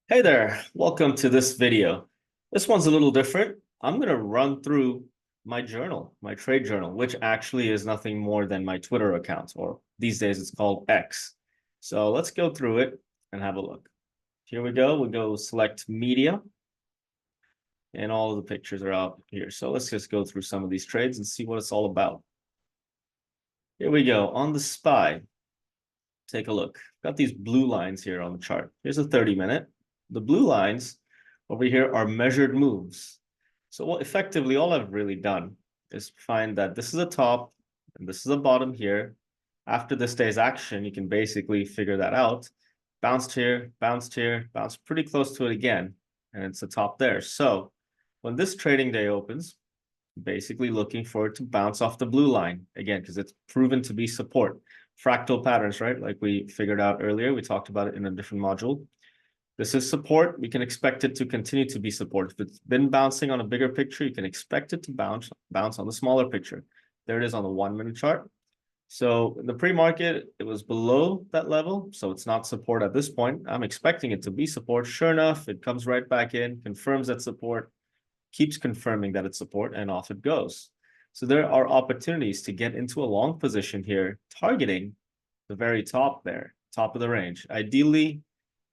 Hey there, welcome to this video. This one's a little different. I'm going to run through my journal, my trade journal, which actually is nothing more than my Twitter account, or these days it's called X. So let's go through it and have a look. Here we go. We go select media, and all of the pictures are out here. So let's just go through some of these trades and see what it's all about. Here we go. On the SPY, take a look. Got these blue lines here on the chart. Here's a 30-minute. The blue lines over here are measured moves. So effectively, all I've really done is find that this is a top and this is a bottom here. After this day's action, you can basically figure that out. Bounced here, bounced pretty close to it again, and it's a top there. So when this trading day opens, basically looking for it to bounce off the blue line again, because it's proven to be support. Fractal patterns, right? Like we figured out earlier, we talked about it in a different module. This is support. We can expect it to continue to be support. If it's been bouncing on a bigger picture, you can expect it to bounce on the smaller picture. There it is on the 1-minute chart. So in the pre-market, it was below that level. So it's not support at this point. I'm expecting it to be support. Sure enough, it comes right back in, confirms that support, keeps confirming that it's support, and off it goes. So there are opportunities to get into a long position here, targeting the very top there, top of the range. Ideally,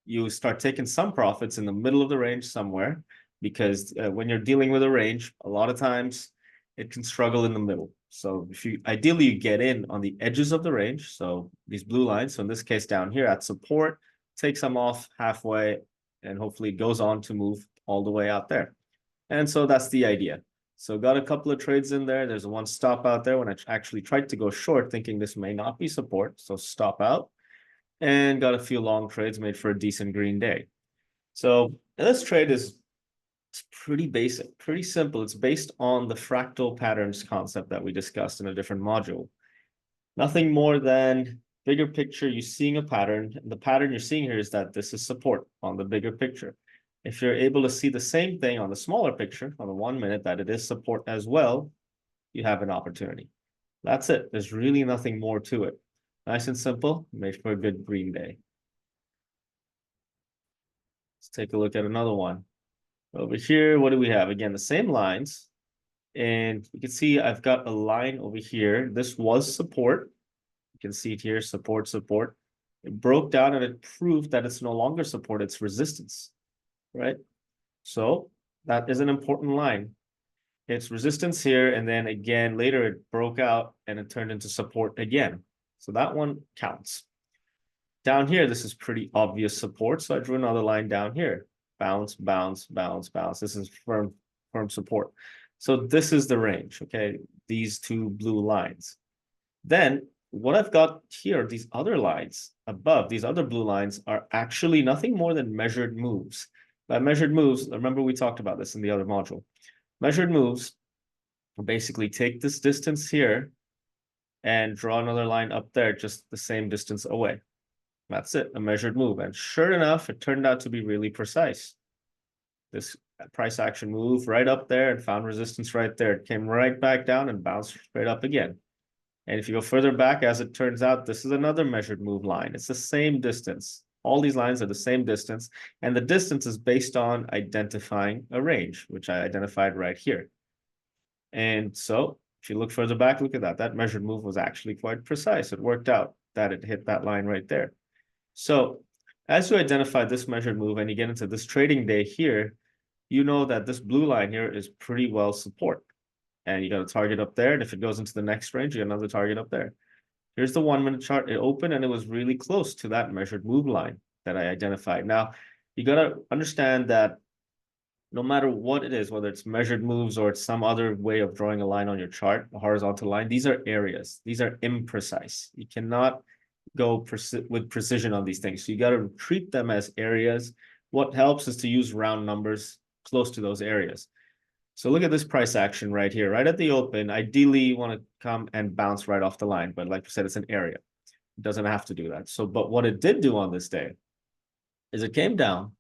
you start taking some profits in the middle of the range somewhere, because when you're dealing with a range, a lot of times it can struggle in the middle. So if you ideally you get in on the edges of the range, so these blue lines, so in this case down here at support, take some off halfway, and hopefully it goes on to move all the way out there. And so that's the idea. So got a couple of trades in there. There's one stop out there when I actually tried to go short, thinking this may not be support. So stop out, and got a few long trades made for a decent green day. So this trade is pretty basic, pretty simple. It's based on the fractal patterns concept that we discussed in a different module. Nothing more than bigger picture, you're seeing a pattern. And the pattern you're seeing here is that this is support on the bigger picture. If you're able to see the same thing on the smaller picture, on the 1-minute, that it is support as well, you have an opportunity. That's it. There's really nothing more to it. Nice and simple, made for a good green day. Let's take a look at another one. Over here, what do we have? Again, the same lines. And you can see I've got a line over here. This was support. You can see it here, support, support. It broke down and it proved that it's no longer support, it's resistance, right? So that is an important line. It's resistance here, and then again, later it broke out and it turned into support again. So that one counts. Down here, this is pretty obvious support. So I drew another line down here. Bounce, bounce, bounce, bounce. This is firm support. So this is the range, okay? These two blue lines. Then what I've got here, these other lines above, these other blue lines are actually nothing more than measured moves. By measured moves, remember we talked about this in the other module. Measured moves basically take this distance here and draw another line up there, just the same distance away. That's it, a measured move. And sure enough, it turned out to be really precise. This price action move right up there and found resistance right there. It came right back down and bounced straight up again. And if you go further back, as it turns out, this is another measured move line. It's the same distance. All these lines are the same distance. And the distance is based on identifying a range, which I identified right here. And so if you look further back, look at that. That measured move was actually quite precise. It worked out that it hit that line right there. So as you identify this measured move and you get into this trading day here, you know that this blue line here is pretty well support. And you got a target up there. And if it goes into the next range, you got another target up there. Here's the 1-minute chart. It opened and it was really close to that measured move line that I identified. Now, you got to understand that no matter what it is, whether it's measured moves or it's some other way of drawing a line on your chart, a horizontal line, these are areas. These are imprecise. You cannot go with precision on these things. So you got to treat them as areas. What helps is to use round numbers close to those areas. So look at this price action right here, right at the open. Ideally, you want to come and bounce right off the line. But like I said, it's an area. It doesn't have to do that. So, but what it did do on this day is it came down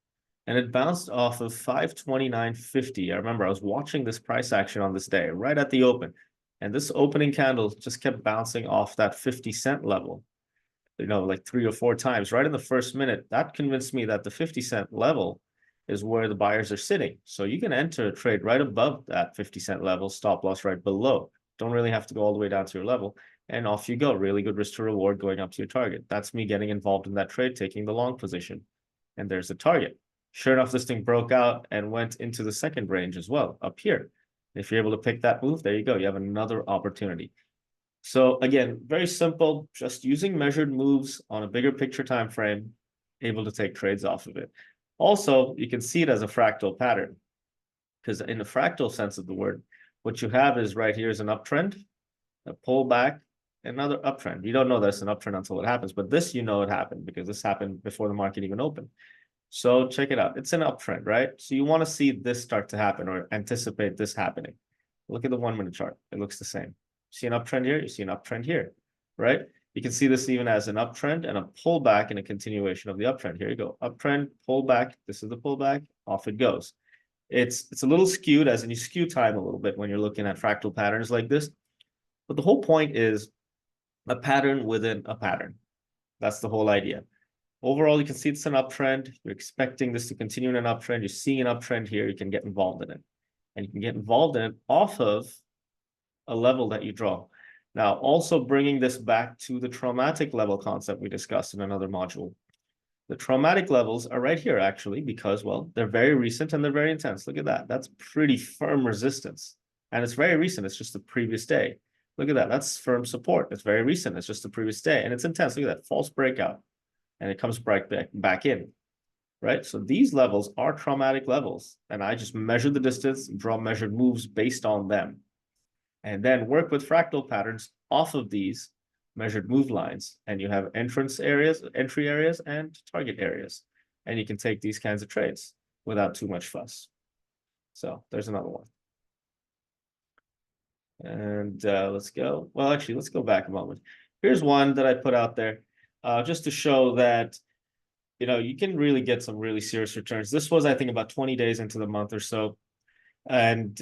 and it bounced off of 529.50. I remember I was watching this price action on this day, right at the open. And this opening candle just kept bouncing off that 50-cent level. like 3 or 4 times right in the first minute. That convinced me that the 50-cent level is where the buyers are sitting. So you can enter a trade right above that 50-cent level, stop loss right below. Don't really have to go all the way down to your level. And off you go. Really good risk to reward going up to your target. That's me getting involved in that trade, taking the long position. And there's the target. Sure enough, this thing broke out and went into the second range as well, up here. If you're able to pick that move, there you go. You have another opportunity. So again, very simple, just using measured moves on a bigger picture time frame, able to take trades off of it. Also, you can see it as a fractal pattern, because in the fractal sense of the word, what you have is right here is an uptrend, a pullback, another uptrend. You don't know that's an uptrend until it happens, but this, you know, it happened because this happened before the market even opened. So check it out. It's an uptrend, right? So you want to see this start to happen or anticipate this happening. Look at the 1-minute chart. It looks the same. See an uptrend here, you see an uptrend here, right? You can see this even as an uptrend and a pullback and a continuation of the uptrend. Here you go, uptrend, pullback. This is the pullback, off it goes. It's a little skewed, as in you skew time a little bit when you're looking at fractal patterns like this. But the whole point is a pattern within a pattern. That's the whole idea. Overall, you can see it's an uptrend. You're expecting this to continue in an uptrend. You're seeing an uptrend here. You can get involved in it. And you can get involved in it off of a level that you draw. Now, also bringing this back to the traumatic level concept we discussed in another module. The traumatic levels are right here, actually, because, well, they're very recent and they're very intense. Look at that. That's pretty firm resistance. And it's very recent. It's just the previous day. Look at that. That's firm support. It's very recent. It's just the previous day. And it's intense. Look at that. False breakout. And it comes back in. Right? So these levels are traumatic levels. And I just measure the distance, draw measured moves based on them. And then work with fractal patterns off of these measured move lines. And you have entry areas, and target areas. And you can take these kinds of trades without too much fuss. So there's another one. And let's go. Well, actually, let's go back a moment. Here's one that I put out there just to show that, you can really get some really serious returns. This was, I think, about 20 days into the month or so. And,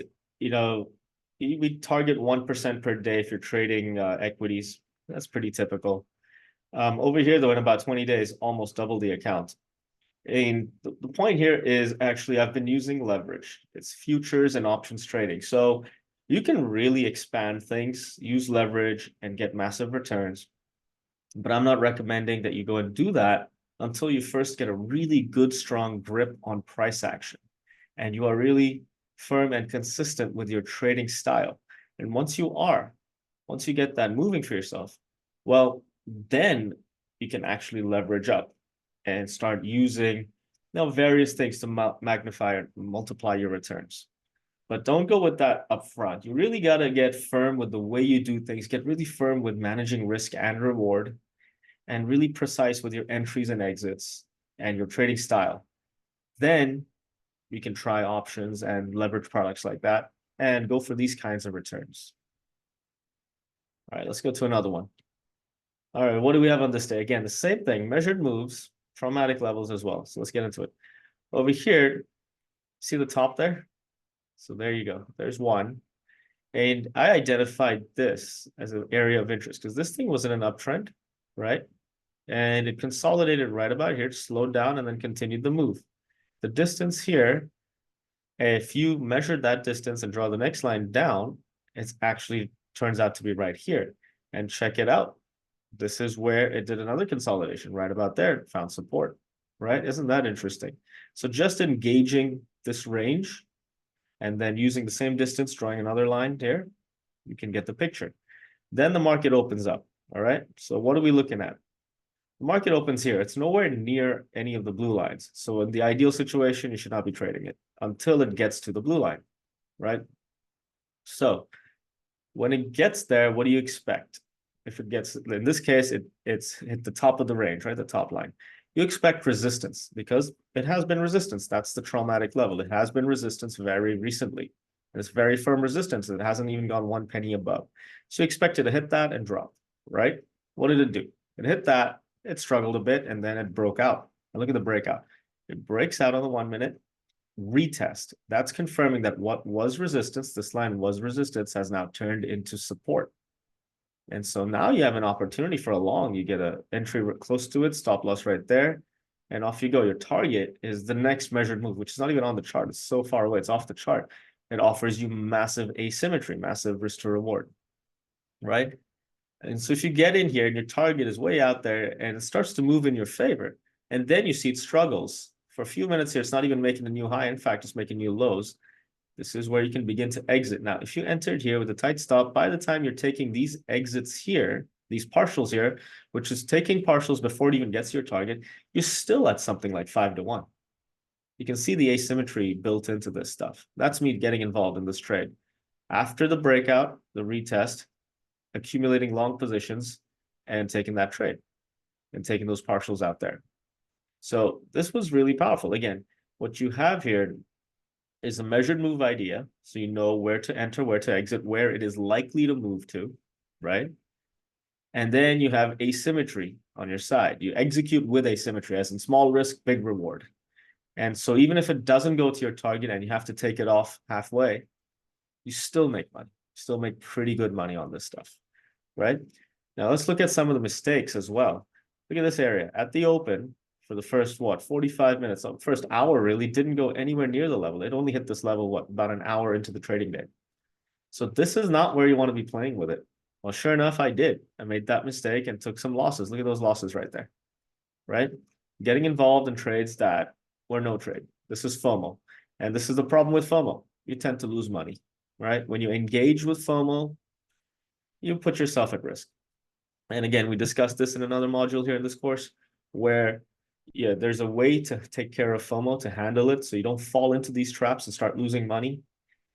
we target 1% per day if you're trading equities. That's pretty typical. Over here, though, in about 20 days, almost double the account. And the point here is actually I've been using leverage. It's futures and options trading. So you can really expand things, use leverage, and get massive returns. But I'm not recommending that you go and do that until you first get a really good, strong grip on price action. And you are really firm and consistent with your trading style. And once you get that moving for yourself, well, then you can actually leverage up and start using various things to magnify or multiply your returns. But don't go with that up front. You really got to get firm with the way you do things, get really firm with managing risk and reward, and really precise with your entries and exits and your trading style. Then you can try options and leverage products like that and go for these kinds of returns. All right, let's go to another one. All right, what do we have on this day? Again, the same thing, measured moves, traumatic levels as well. So let's get into it. Over here, see the top there? So there you go. There's one. And I identified this as an area of interest because this thing was in an uptrend, right? And it consolidated right about here, slowed down, and then continued the move. The distance here, if you measure that distance and draw the next line down, it actually turns out to be right here. And check it out. This is where it did another consolidation right about there, found support, right? Isn't that interesting? So just engaging this range and then using the same distance, drawing another line there, you can get the picture. Then the market opens up, all right? So what are we looking at? The market opens here. It's nowhere near any of the blue lines. So in the ideal situation, you should not be trading it until it gets to the blue line, right? So when it gets there, what do you expect? If it gets, in this case, it's hit the top of the range, right? The top line. You expect resistance because it has been resistance. That's the traumatic level. It has been resistance very recently. And it's very firm resistance. It hasn't even gone 1 penny above. So you expect it to hit that and drop, right? What did it do? It hit that. It struggled a bit, and then it broke out. And look at the breakout. It breaks out on the 1 minute, retest. That's confirming that what was resistance, this line was resistance, has now turned into support, And so now you have an opportunity for a long. You get an entry close to it, stop loss right there, and off you go. Your target is the next measured move, which is not even on the chart. It's so far away. It's off the chart. It offers you massive asymmetry, massive risk to reward, right? And so if you get in here and your target is way out there and it starts to move in your favor, and then you see it struggles for a few minutes here, it's not even making a new high. In fact, it's making new lows. This is where you can begin to exit. Now, if you entered here with a tight stop, by the time you're taking these exits here, these partials here, which is taking partials before it even gets to your target, you're still at something like 5-1. You can see the asymmetry built into this stuff. That's me getting involved in this trade. After the breakout, the retest, accumulating long positions and taking that trade and taking those partials out there. So this was really powerful. Again, what you have here is a measured move idea. So you know where to enter, where to exit, where it is likely to move to, right? And then you have asymmetry on your side. You execute with asymmetry, as in small risk, big reward. And so even if it doesn't go to your target and you have to take it off halfway, you still make money. Still make pretty good money on this stuff, right? Now let's look at some of the mistakes as well. Look at this area. At the open, for the first, 45 minutes, the first hour really didn't go anywhere near the level. It only hit this level, about an hour into the trading day. So this is not where you want to be playing with it. Well, sure enough, I did. I made that mistake and took some losses. Look at those losses right there, right? Getting involved in trades that were no trade. This is FOMO. And this is the problem with FOMO. You tend to lose money, right? When you engage with FOMO, you put yourself at risk. And again, we discussed this in another module here in this course, where there's a way to take care of FOMO, to handle it so you don't fall into these traps and start losing money.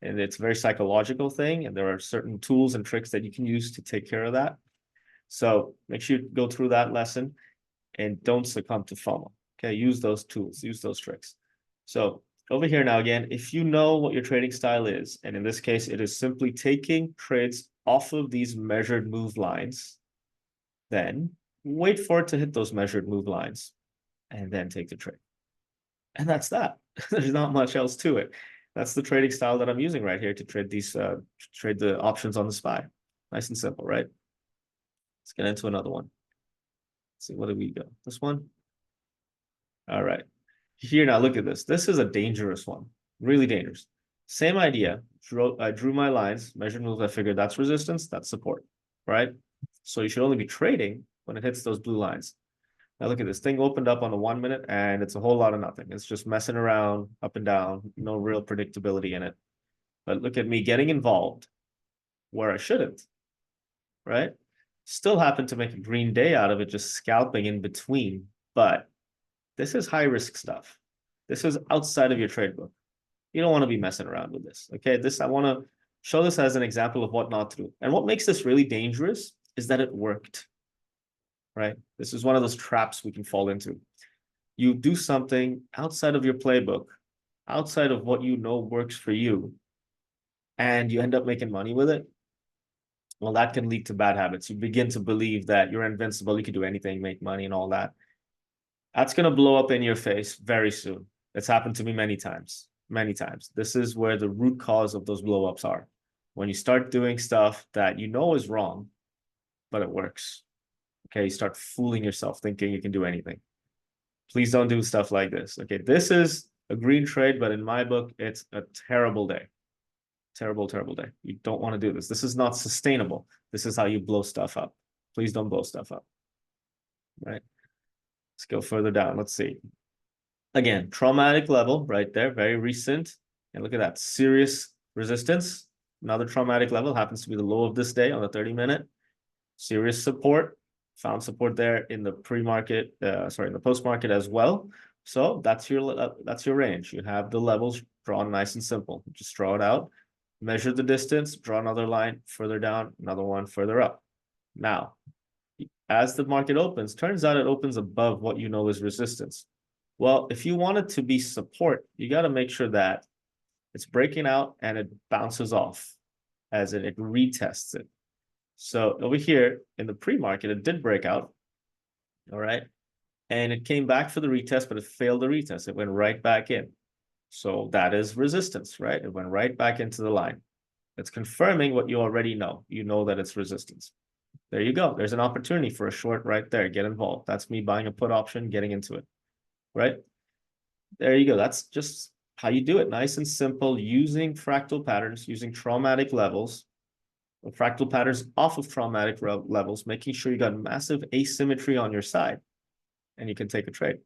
And it's a very psychological thing, and there are certain tools and tricks that you can use to take care of that. So make sure you go through that lesson and don't succumb to FOMO. Okay, use those tools, use those tricks. So over here now, again, if you know what your trading style is, and in this case, it is simply taking trades off of these measured move lines, then wait for it to hit those measured move lines and then take the trade. And that's that. There's not much else to it. That's the trading style that I'm using right here to trade these, trade the options on the SPY. Nice and simple, right? Let's get into another one. Let's see, what do we go? This one? All right. Here now, look at this. This is a dangerous one, really dangerous. Same idea. I drew my lines, measured moves. I figured that's resistance, that's support, right? So you should only be trading when it hits those blue lines. Now look at this thing opened up on the 1 minute and it's a whole lot of nothing. It's just messing around up and down, no real predictability in it. But look at me getting involved where I shouldn't, right? Still happened to make a green day out of it, just scalping in between. But this is high risk stuff. This is outside of your trade book. You don't want to be messing around with this. Okay, I want to show this as an example of what not to do. And what makes this really dangerous is that it worked, right? This is one of those traps we can fall into. You do something outside of your playbook, outside of what you know works for you, and you end up making money with it. Well, that can lead to bad habits. You begin to believe that you're invincible, you can do anything, make money and all that. That's going to blow up in your face very soon. It's happened to me many times, many times. This is where the root cause of those blow-ups are. When you start doing stuff that you know is wrong, but it works. Okay, you start fooling yourself thinking you can do anything. Please don't do stuff like this. Okay, this is a green trade, but in my book, it's a terrible day. Terrible, terrible day. You don't want to do this. This is not sustainable. This is how you blow stuff up. Please don't blow stuff up. Right? Let's go further down. Let's see. Again, traumatic level right there, very recent. And look at that, serious resistance. Another traumatic level happens to be the low of this day on the 30-minute. Serious support. Found support there in the pre-market, in the post-market as well. So that's your range. You have the levels drawn nice and simple. Just draw it out, measure the distance, draw another line further down, another one further up. Now, as the market opens, turns out it opens above what you know is resistance. Well, if you want it to be support, you got to make sure that it's breaking out and it bounces off, as in it retests it. So over here in the pre-market, it did break out, all right? And it came back for the retest, but it failed the retest. It went right back in. So that is resistance, right? It went right back into the line. It's confirming what you already know. You know that it's resistance. There you go. There's an opportunity for a short right there. Get involved. That's me buying a put option, getting into it, right? There you go. That's just how you do it. Nice and simple, using fractal patterns, using traumatic levels, fractal patterns off of traumatic levels, making sure you got massive asymmetry on your side, and you can take a trade.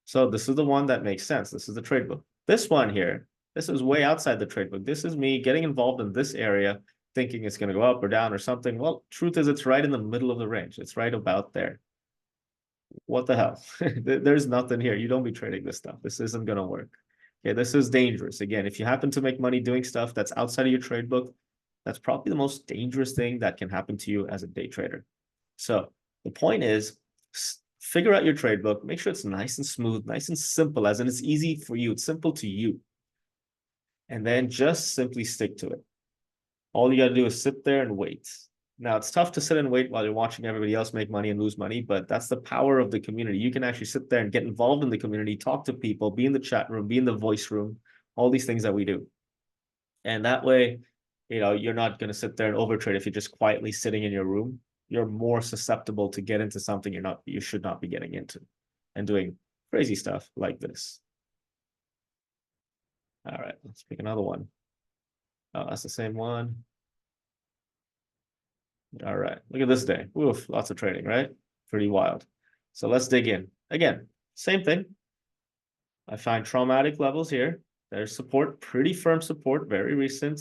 So this is the one that makes sense. This is the trade book. This one here, this is way outside the trade book. This is me getting involved in this area, thinking it's going to go up or down or something. Well, truth is, it's right in the middle of the range. It's right about there. What the hell? There's nothing here. You don't be trading this stuff. This isn't going to work. Okay, this is dangerous. Again, if you happen to make money doing stuff that's outside of your trade book, that's probably the most dangerous thing that can happen to you as a day trader. So the point is, figure out your trade book, make sure it's nice and smooth, nice and simple, as in it's easy for you, it's simple to you. And then just simply stick to it. All you got to do is sit there and wait. Now, it's tough to sit and wait while you're watching everybody else make money and lose money, but that's the power of the community. You can actually sit there and get involved in the community, talk to people, be in the chat room, be in the voice room, all these things that we do. And that way, you know, you're not going to sit there and overtrade if you're just quietly sitting in your room. You're more susceptible to get into something you should not be getting into and doing crazy stuff like this. All right, let's pick another one. Oh, that's the same one. All right, look at this day. Oof, lots of trading, right? Pretty wild. So let's dig in. Again, same thing. I find traumatic levels here. There's support, pretty firm support, very recent.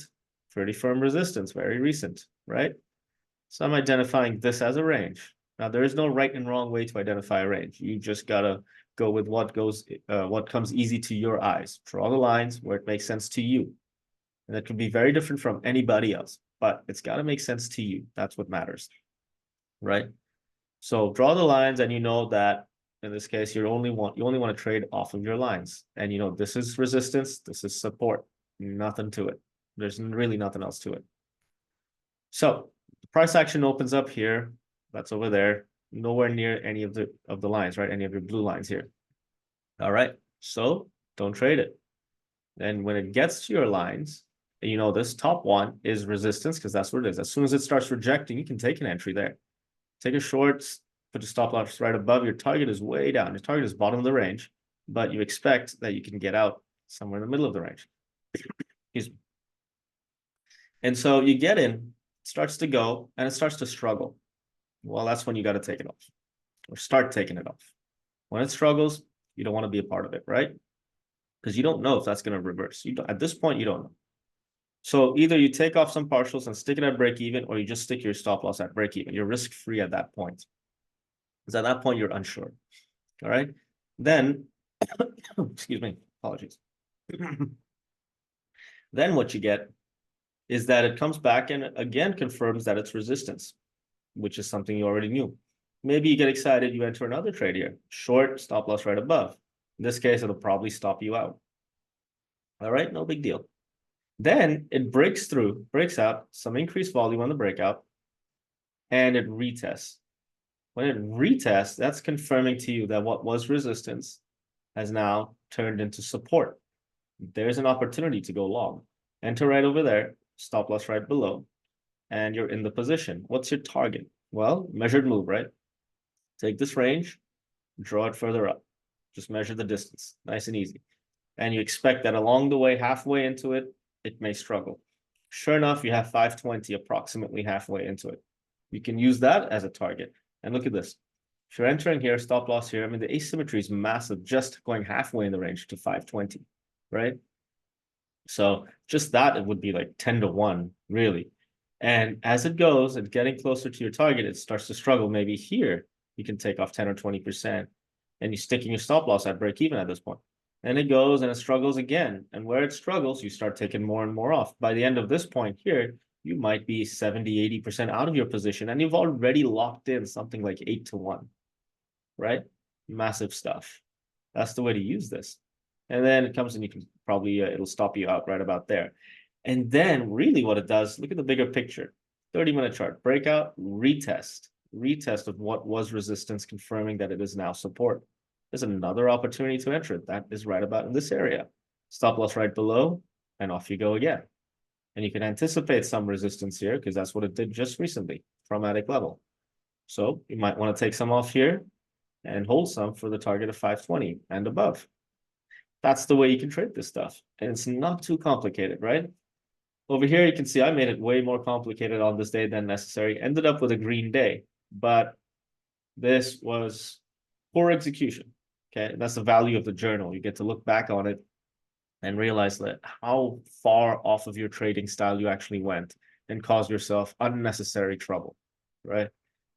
Pretty firm resistance, very recent, right? So I'm identifying this as a range. Now, there is no right and wrong way to identify a range. You just gotta go with what comes easy to your eyes. Draw the lines where it makes sense to you. And that can be very different from anybody else, but it's got to make sense to you. That's what matters, right? So draw the lines, and you know that in this case, you only want to trade off of your lines. And you know, this is resistance, this is support, nothing to it. There's really nothing else to it. So the price action opens up here. That's over there, nowhere near any of the lines, right? Any of your blue lines here. All right, so don't trade it. And when it gets to your lines, you know, this top one is resistance, because that's what it is. As soon as it starts rejecting, you can take an entry there. Take a short, put your stop loss right above. Your target is way down. Your target is bottom of the range, but you expect that you can get out somewhere in the middle of the range. Excuse me. And so you get in, it starts to go, and it starts to struggle. Well, that's when you got to take it off, or start taking it off. When it struggles, you don't want to be a part of it, right? Because you don't know if that's going to reverse. At this point, you don't know. So either you take off some partials and stick it at break even, or you just stick your stop loss at break even. You're risk free at that point. Because at that point, you're unsure. All right. Then, excuse me, apologies. Then what you get is that it comes back and again confirms that it's resistance, which is something you already knew. Maybe you get excited, you enter another trade here. Short, stop loss right above. In this case, it'll probably stop you out. All right, no big deal. Then it breaks out, some increased volume on the breakout, and it retests. When it retests, that's confirming to you that what was resistance has now turned into support. There's an opportunity to go long. Enter right over there, stop loss right below, and you're in the position. What's your target? Well, measured move, right? Take this range, draw it further up. Just measure the distance, nice and easy. And you expect that along the way, halfway into it, it may struggle. Sure enough, you have 520 approximately halfway into it. You can use that as a target. And look at this. If you're entering here, stop loss here, I mean, the asymmetry is massive, just going halfway in the range to 520, right? So just that, it would be like 10 to 1, really. And as it goes and getting closer to your target, it starts to struggle. Maybe here, you can take off 10 or 20%, and you're sticking your stop loss at break even at this point. And it goes and it struggles again. And where it struggles, you start taking more and more off. By the end of this point here, you might be 70, 80% out of your position, and you've already locked in something like 8 to 1, right? Massive stuff. That's the way to use this. And then it comes and you can probably, it'll stop you out right about there. And then really what it does, look at the bigger picture. 30-minute chart, breakout, retest of what was resistance, confirming that it is now support. There's another opportunity to enter it. That is right about in this area. Stop loss right below, and off you go again. And you can anticipate some resistance here because that's what it did just recently, traumatic level. So you might want to take some off here and hold some for the target of 520 and above. That's the way you can trade this stuff. And it's not too complicated, right? Over here, you can see I made it way more complicated on this day than necessary. Ended up with a green day, but this was poor execution. Okay, and that's the value of the journal. You get to look back on it and realize that how far off of your trading style you actually went and caused yourself unnecessary trouble, right?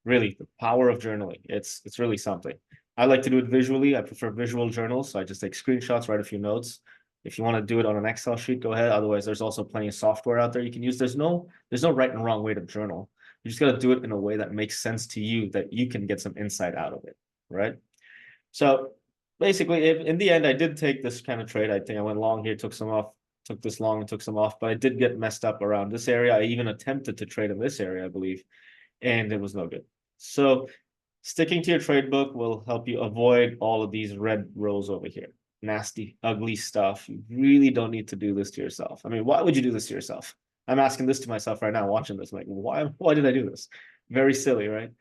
Really, the power of journaling. It's really something. I like to do it visually. I prefer visual journals, so I just take screenshots, write a few notes. If you want to do it on an Excel sheet, go ahead. Otherwise, there's also plenty of software out there you can use. There's no right and wrong way to journal. You just got to do it in a way that makes sense to you, that you can get some insight out of it, right? So basically, if in the end I did take this kind of trade, I think I went long here, took some off, took this long and took some off, but I did get messed up around this area. I even attempted to trade in this area, I believe, and it was no good. So sticking to your trade book will help you avoid all of these red rows over here. Nasty, ugly stuff. You really don't need to do this to yourself. I mean, why would you do this to yourself? I'm asking this to myself right now, watching this. I'm like, why did I do this? Very silly, right?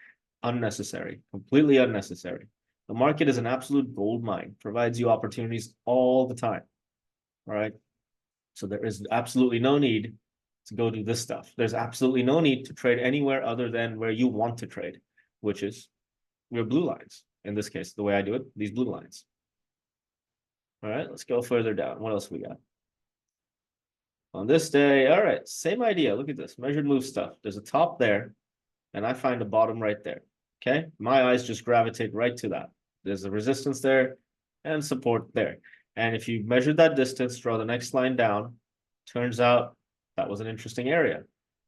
Unnecessary, completely unnecessary. The market is an absolute gold mine, provides you opportunities all the time. All right. So there is absolutely no need to go do this stuff. There's absolutely no need to trade anywhere other than where you want to trade, which is your blue lines. In this case, the way I do it, these blue lines. All right, let's go further down. What else we got? On this day, all right, same idea. Look at this, measured move stuff. There's a top there, and I find a bottom right there. Okay, my eyes just gravitate right to that. There's a resistance there and support there. And if you measure that distance, draw the next line down, turns out that was an interesting area.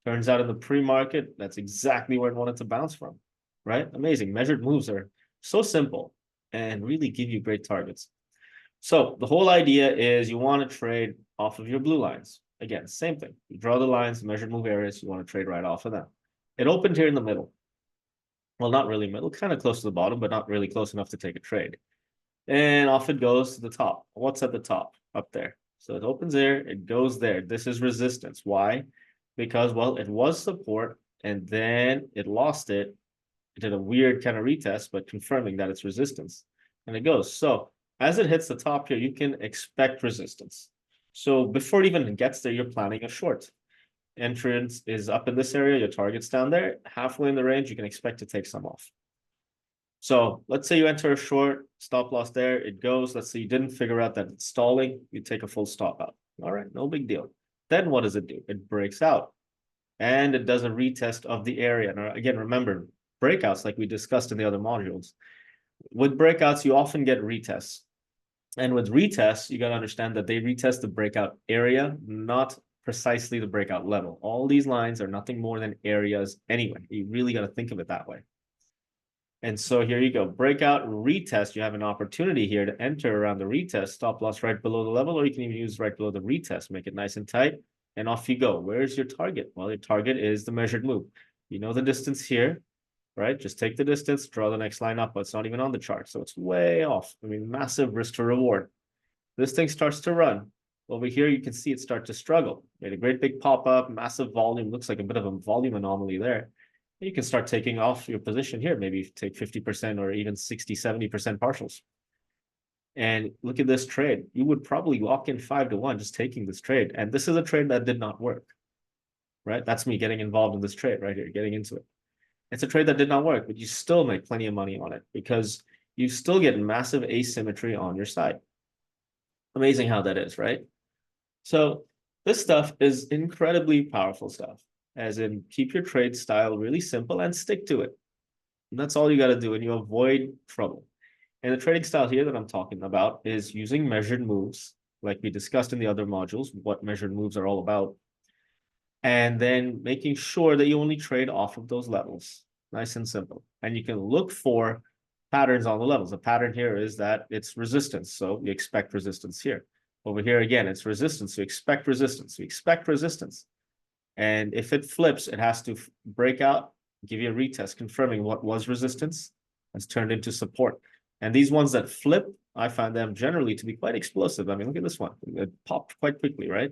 Turns out in the pre-market, that's exactly where it wanted to bounce from, right? Amazing. Measured moves are so simple and really give you great targets. So the whole idea is you want to trade off of your blue lines. Again, same thing. You draw the lines, measured move areas, you want to trade right off of them. It opened here in the middle. Well, not really middle, kind of close to the bottom, but not really close enough to take a trade. And off it goes to the top. What's at the top? Up there. So it opens there, it goes there. This is resistance. Why? Because, well, it was support, and then it lost it. It did a weird kind of retest, but confirming that it's resistance. And it goes. So as it hits the top here, you can expect resistance. So before it even gets there, you're planning a short. Entrance is up in this area, your target's down there. Halfway in the range, you can expect to take some off. So let's say you enter a short, stop loss there, it goes. Let's say you didn't figure out that it's stalling, you take a full stop out. All right, no big deal. Then what does it do? It breaks out and it does a retest of the area. Now, again, remember, breakouts, like we discussed in the other modules, with breakouts, you often get retests. And with retests, you got to understand that they retest the breakout area, not precisely the breakout level. All these lines are nothing more than areas anyway. You really got to think of it that way. And so here you go, breakout, retest. You have an opportunity here to enter around the retest, stop loss right below the level, or you can even use right below the retest, make it nice and tight, and off you go. Where's your target? Well, your target is the measured move. You know the distance here, right? Just take the distance, draw the next line up, but it's not even on the chart, so it's way off. I mean, massive risk to reward. This thing starts to run. Over here, you can see it start to struggle. Made a great big pop-up, massive volume, looks like a bit of a volume anomaly there. You can start taking off your position here, maybe take 50% or even 60, 70% partials. And look at this trade. You would probably lock in 5-1 just taking this trade. And this is a trade that did not work, right? That's me getting involved in this trade right here, getting into it. It's a trade that did not work, but you still make plenty of money on it because you still get massive asymmetry on your side. Amazing how that is, right? So this stuff is incredibly powerful stuff. As in, keep your trade style really simple and stick to it. And that's all you got to do, and you avoid trouble. And the trading style here that I'm talking about is using measured moves, like we discussed in the other modules, what measured moves are all about. And then making sure that you only trade off of those levels. Nice and simple. And you can look for patterns on the levels. The pattern here is that it's resistance, so you expect resistance here. Over here, again, it's resistance, so you expect resistance. You expect resistance. And if it flips, it has to break out, give you a retest, confirming what was resistance has turned into support. And these ones that flip, I find them generally to be quite explosive. I mean, look at this one. It popped quite quickly, right?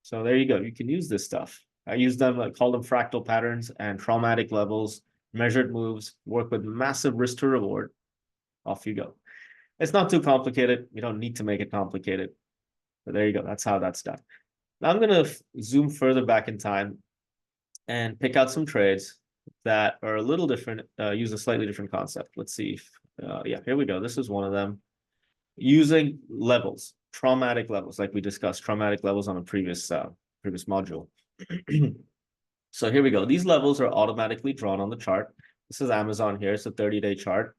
So there you go. You can use this stuff. I use them, I call them fractal patterns and traumatic levels. measured moves, work with massive risk to reward. Off you go. It's not too complicated. You don't need to make it complicated. But there you go. That's how that's done. Now I'm going to zoom further back in time and pick out some trades that are a little different, use a slightly different concept. Let's see if, yeah, here we go. This is one of them. Using levels, traumatic levels, like we discussed, traumatic levels on a previous module. So here we go. These levels are automatically drawn on the chart. This is Amazon here. It's a 30-day chart.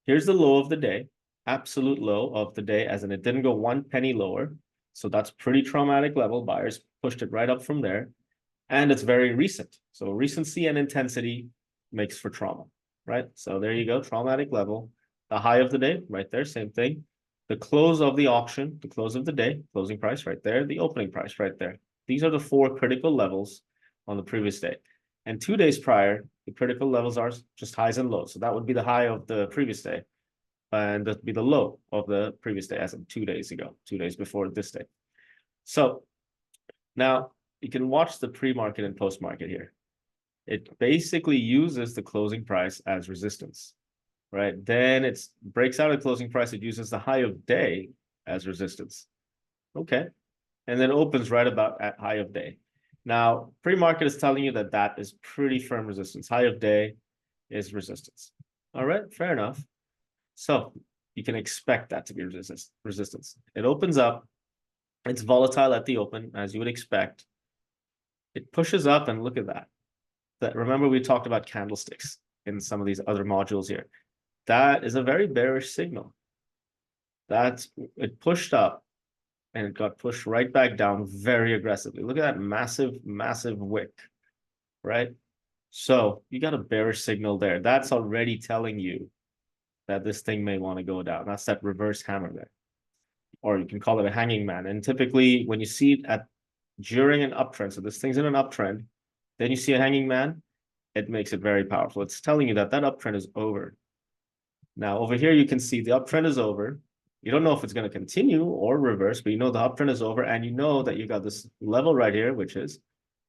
Here's the low of the day, absolute low of the day, as in it didn't go 1 penny lower. So that's pretty traumatic level. Buyers pushed it right up from there. And it's very recent. So recency and intensity makes for trauma, right? So there you go, traumatic level. The high of the day, right there, same thing. The close of the auction, the close of the day, closing price right there, the opening price right there. These are the 4 critical levels on the previous day. And 2 days prior, the critical levels are just highs and lows. So that would be the high of the previous day. And that'd be the low of the previous day, as in 2 days ago, 2 days before this day. So now you can watch the pre-market and post-market here. It basically uses the closing price as resistance, right? Then it breaks out a closing price. It uses the high of day as resistance. Okay. And then opens right about at high of day. Now, pre-market is telling you that that is pretty firm resistance. High of day is resistance. All right, fair enough. So you can expect that to be resistance. It opens up. It's volatile at the open, as you would expect. It pushes up, and look at that. Remember, we talked about candlesticks in some of these other modules here. That is a very bearish signal. It pushed up and it got pushed right back down very aggressively. Look at that massive, massive wick, right? So you got a bearish signal there. That's already telling you that this thing may want to go down. That's that reverse hammer there. Or you can call it a hanging man. And typically when you see it during an uptrend, so this thing's in an uptrend, then you see a hanging man, it makes it very powerful. It's telling you that that uptrend is over. Now over here, you can see the uptrend is over. You don't know if it's going to continue or reverse, but you know the uptrend is over, and you know that you got this level right here, which is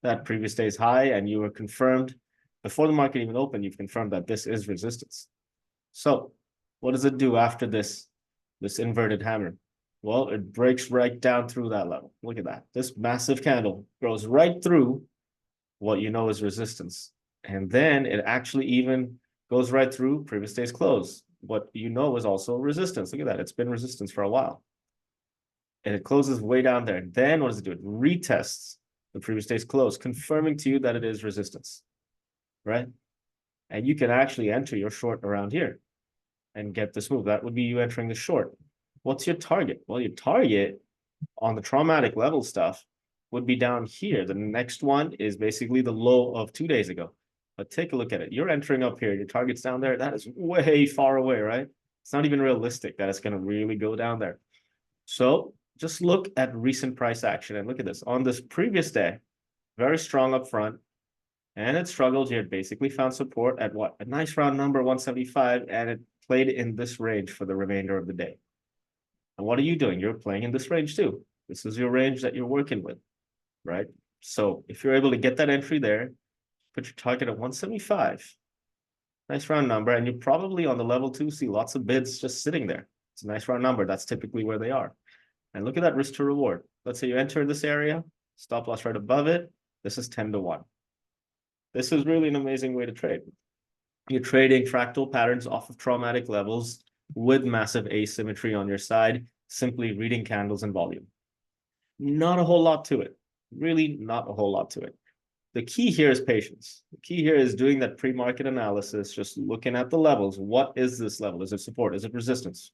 that previous day's high, and you were confirmed before the market even opened, you've confirmed that this is resistance. So what does it do after this inverted hammer? Well, it breaks right down through that level. Look at that. This massive candle goes right through what you know is resistance. And then it actually even goes right through previous day's close. What you know is also resistance. Look at that. It's been resistance for a while. And it closes way down there. Then what does it do? It retests the previous day's close, confirming to you that it is resistance, right? And you can actually enter your short around here and get this move. That would be you entering the short. What's your target? Well, your target on the traumatic level stuff would be down here. The next one is basically the low of 2 days ago. But take a look at it. You're entering up here. Your target's down there. That is way far away, right? It's not even realistic that it's going to really go down there. So just look at recent price action and look at this. On this previous day, very strong up front, and it struggled here. It basically found support at what? A nice round number, 175, and it played in this range for the remainder of the day. And what are you doing? You're playing in this range too. This is your range that you're working with, right? So if you're able to get that entry there, put your target at 175. Nice round number. And you probably on the level 2 see lots of bids just sitting there. It's a nice round number. That's typically where they are. And look at that risk to reward. Let's say you enter this area, stop loss right above it. This is 10 to 1. This is really an amazing way to trade. You're trading fractal patterns off of traumatic levels with massive asymmetry on your side, simply reading candles and volume. Not a whole lot to it. Really not a whole lot to it. The key here is patience. The key here is doing that pre-market analysis, just looking at the levels. What is this level? Is it support? Is it resistance?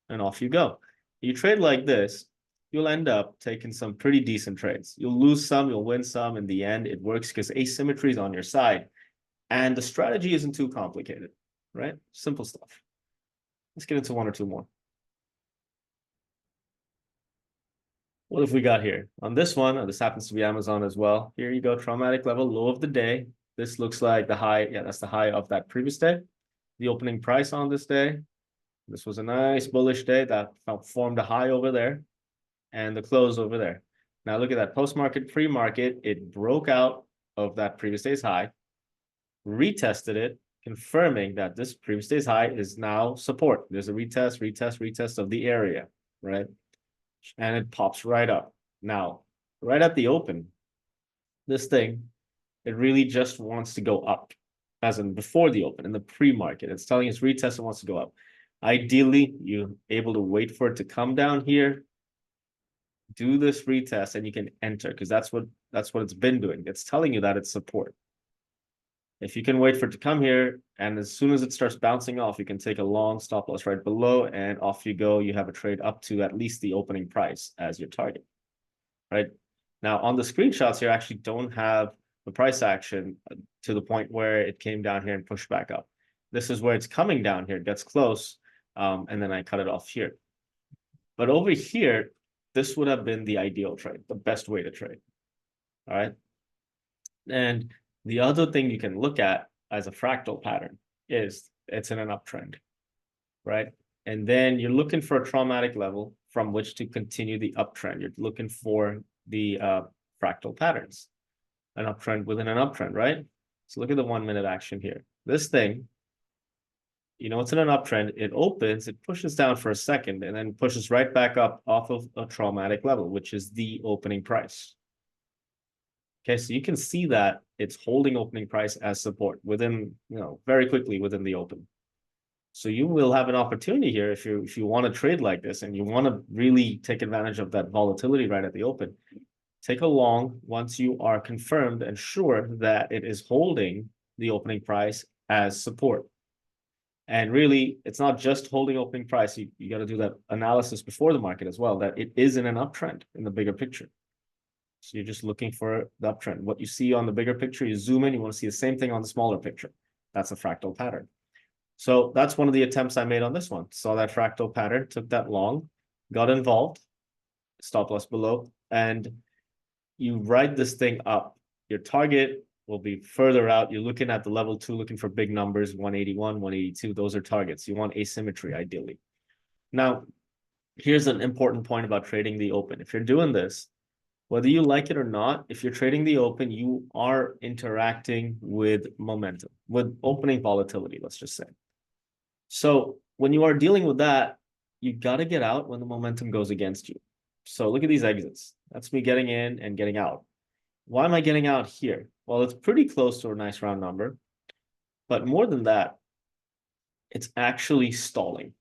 And off you go. You trade like this, you'll end up taking some pretty decent trades. You'll lose some, you'll win some. In the end, it works because asymmetry is on your side. And the strategy isn't too complicated, right? Simple stuff. Let's get into one or two more. What have we got here? On this one, this happens to be Amazon as well. Here you go, traumatic level, low of the day. This looks like the high. Yeah, that's the high of that previous day. The opening price on this day. This was a nice bullish day that formed a high over there and the close over there. Now look at that post-market, pre-market. It broke out of that previous day's high, retested it, confirming that this previous day's high is now support. There's a retest, retest, retest of the area, right? And it pops right up. Now, right at the open, this thing, it really just wants to go up, as in before the open, in the pre-market. It's telling us retest, it wants to go up. Ideally, you're able to wait for it to come down here, do this retest, and you can enter, because that's what it's been doing. It's telling you that it's support. If you can wait for it to come here, and as soon as it starts bouncing off, you can take a long stop loss right below, and off you go. You have a trade up to at least the opening price as your target, right? Now, on the screenshots here, I actually don't have the price action to the point where it came down here and pushed back up. This is where it's coming down here, it gets close, and then I cut it off here. But over here, this would have been the ideal trade, the best way to trade, all right? And the other thing you can look at as a fractal pattern is it's in an uptrend, right? And then you're looking for a traumatic level from which to continue the uptrend. You're looking for the fractal patterns, an uptrend within an uptrend, right? So look at the 1 minute action here. This thing, you know, it's in an uptrend. It opens, it pushes down for a second, and then pushes right back up off of a traumatic level, which is the opening price. Okay, so you can see that it's holding opening price as support within, you know, very quickly within the open. So you will have an opportunity here if you want to trade like this and you want to really take advantage of that volatility right at the open. Take a long once you are confirmed and sure that it is holding the opening price as support. And really, it's not just holding opening price. You got to do that analysis before the market as well, that it is in an uptrend in the bigger picture. So you're just looking for the uptrend. What you see on the bigger picture, you zoom in, you want to see the same thing on the smaller picture. That's a fractal pattern. So that's one of the attempts I made on this one. Saw that fractal pattern, took that long, got involved, stop loss below, and you ride this thing up. Your target will be further out. You're looking at the level 2, looking for big numbers, 181, 182. Those are targets. You want asymmetry, ideally. Now, here's an important point about trading the open. If you're doing this, whether you like it or not, if you're trading the open, you are interacting with momentum, with opening volatility, let's just say. So when you are dealing with that, you got to get out when the momentum goes against you. So look at these exits. That's me getting in and getting out. Why am I getting out here? Well, it's pretty close to a nice round number. But more than that, it's actually stalling.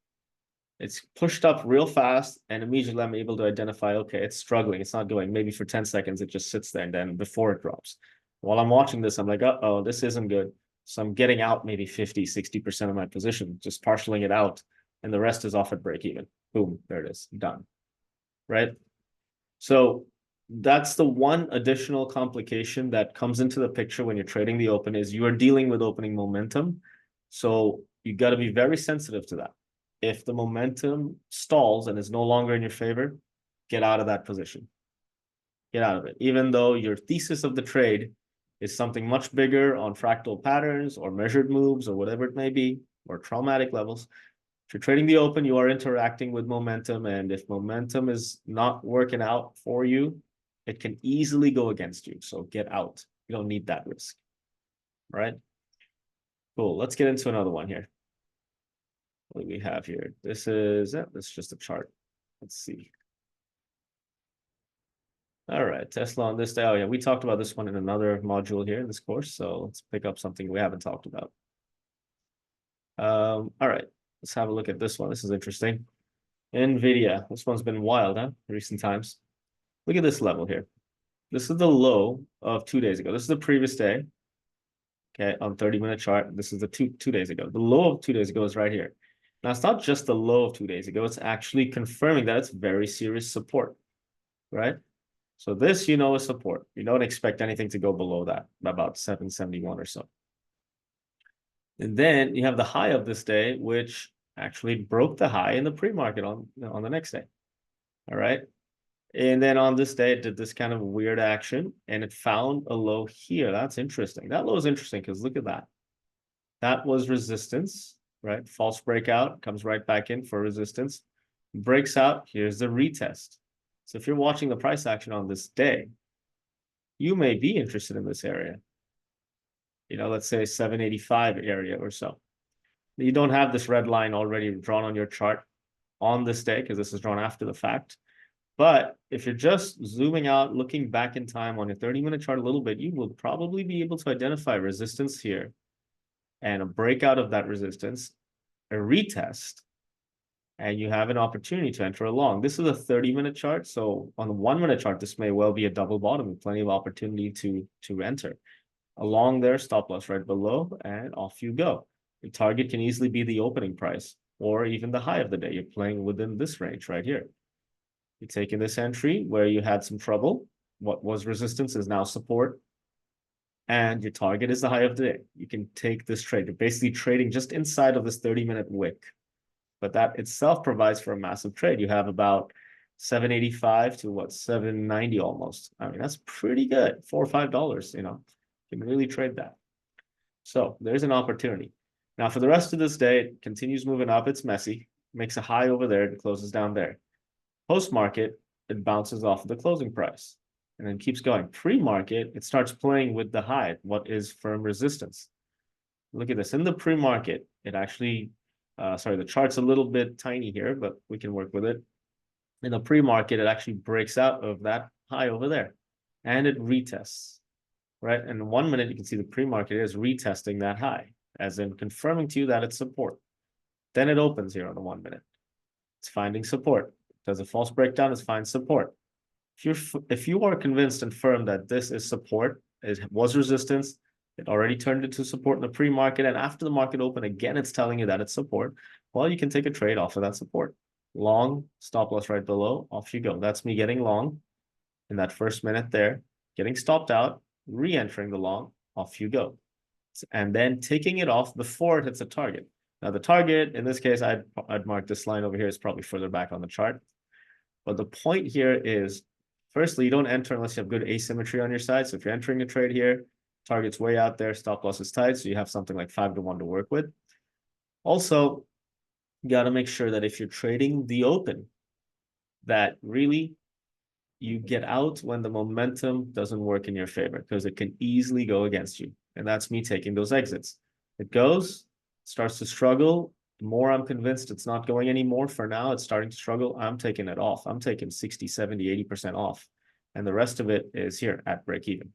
It's pushed up real fast, and immediately I'm able to identify, okay, it's struggling. It's not going. Maybe for 10 seconds, it just sits there, and then before it drops. While I'm watching this, I'm like, uh-oh, this isn't good. So I'm getting out maybe 50, 60% of my position, just partialing it out, and the rest is off at break even. Boom, there it is, done, right? So that's the one additional complication that comes into the picture when you're trading the open is you are dealing with opening momentum. So you got to be very sensitive to that. If the momentum stalls and is no longer in your favor, get out of that position. Get out of it. Even though your thesis of the trade is something much bigger on fractal patterns or measured moves or whatever it may be, or traumatic levels. If you're trading the open, you are interacting with momentum. And if momentum is not working out for you, it can easily go against you. So get out. You don't need that risk. All right. Cool. Let's get into another one here. What do we have here? This is just a chart. Let's see. All right, Tesla on this day. Oh yeah, we talked about this one in another module here in this course. So let's pick up something we haven't talked about. All right, let's have a look at this one. This is interesting. NVIDIA. This one's been wild, huh? Recent times. Look at this level here. This is the low of 2 days ago. This is the previous day. Okay, on 30-minute chart. This is the two days ago. The low of 2 days ago is right here. Now, it's not just the low of 2 days ago. It's actually confirming that it's very serious support, right? So this, you know, is support. You don't expect anything to go below that, about 771 or so. And then you have the high of this day, which actually broke the high in the pre-market on the next day. All right. And then on this day, it did this kind of weird action, and it found a low here. That's interesting. That low is interesting because look at that. That was resistance, right? False breakout, comes right back in for resistance, breaks out. Here's the retest. So if you're watching the price action on this day, you may be interested in this area. let's say 785 area or so. You don't have this red line already drawn on your chart on this day because this is drawn after the fact. But if you're just zooming out, looking back in time on your 30-minute chart a little bit, you will probably be able to identify resistance here and a breakout of that resistance, a retest, and you have an opportunity to enter along. This is a 30-minute chart. So on the 1-minute chart, this may well be a double bottom with plenty of opportunity to enter. Along there, stop loss right below, and off you go. Your target can easily be the opening price or even the high of the day. You're playing within this range right here. You're taking this entry where you had some trouble. What was resistance is now support. And your target is the high of the day. You can take this trade. You're basically trading just inside of this 30-minute wick. But that itself provides for a massive trade. You have about 785 to what, 790 almost. I mean, that's pretty good. $4 or $5, you can really trade that. So there's an opportunity. Now for the rest of this day, it continues moving up. It's messy. Makes a high over there and closes down there. Post-market, it bounces off of the closing price and then keeps going. Pre-market, it starts playing with the high, what is firm resistance. Look at this. In the pre-market, it actually, the chart's a little bit tiny here, but we can work with it. In the pre-market, it actually breaks out of that high over there and it retests, right? And in 1 minute, you can see the pre-market is retesting that high, as in confirming to you that it's support. Then it opens here on the 1 minute. It's finding support. Does a false breakdown, is find support. If you are convinced and firm that this is support, it was resistance, it already turned into support in the pre-market, and after the market open, again, it's telling you that it's support, well, you can take a trade off of that support. Long, stop loss right below, off you go. That's me getting long in that first minute there, getting stopped out, re-entering the long, off you go. And then taking it off before it hits a target. Now the target, in this case, I'd mark this line over here, is probably further back on the chart. But the point here is, firstly, you don't enter unless you have good asymmetry on your side. So if you're entering a trade here, target's way out there, stop loss is tight, so you have something like 5 to 1 to work with. Also, you got to make sure that if you're trading the open, that really you get out when the momentum doesn't work in your favor, because it can easily go against you. And that's me taking those exits. It goes, starts to struggle. The more I'm convinced it's not going anymore for now, it's starting to struggle, I'm taking it off. I'm taking 60, 70, 80% off. And the rest of it is here at break even.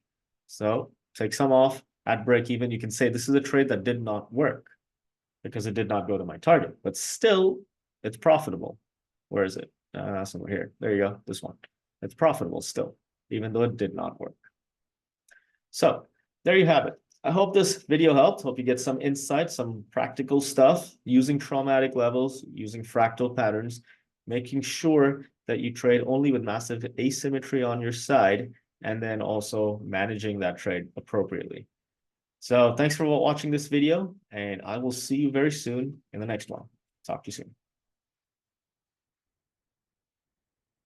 So take some off at break even. You can say this is a trade that did not work because it did not go to my target, but still it's profitable. Where is it? Somewhere here. There you go. This one. It's profitable still, even though it did not work. So there you have it. I hope this video helped. Hope you get some insight, some practical stuff using traumatic levels, using fractal patterns, making sure that you trade only with massive asymmetry on your side, and then also managing that trade appropriately. So thanks for watching this video, and I will see you very soon in the next one. Talk to you soon.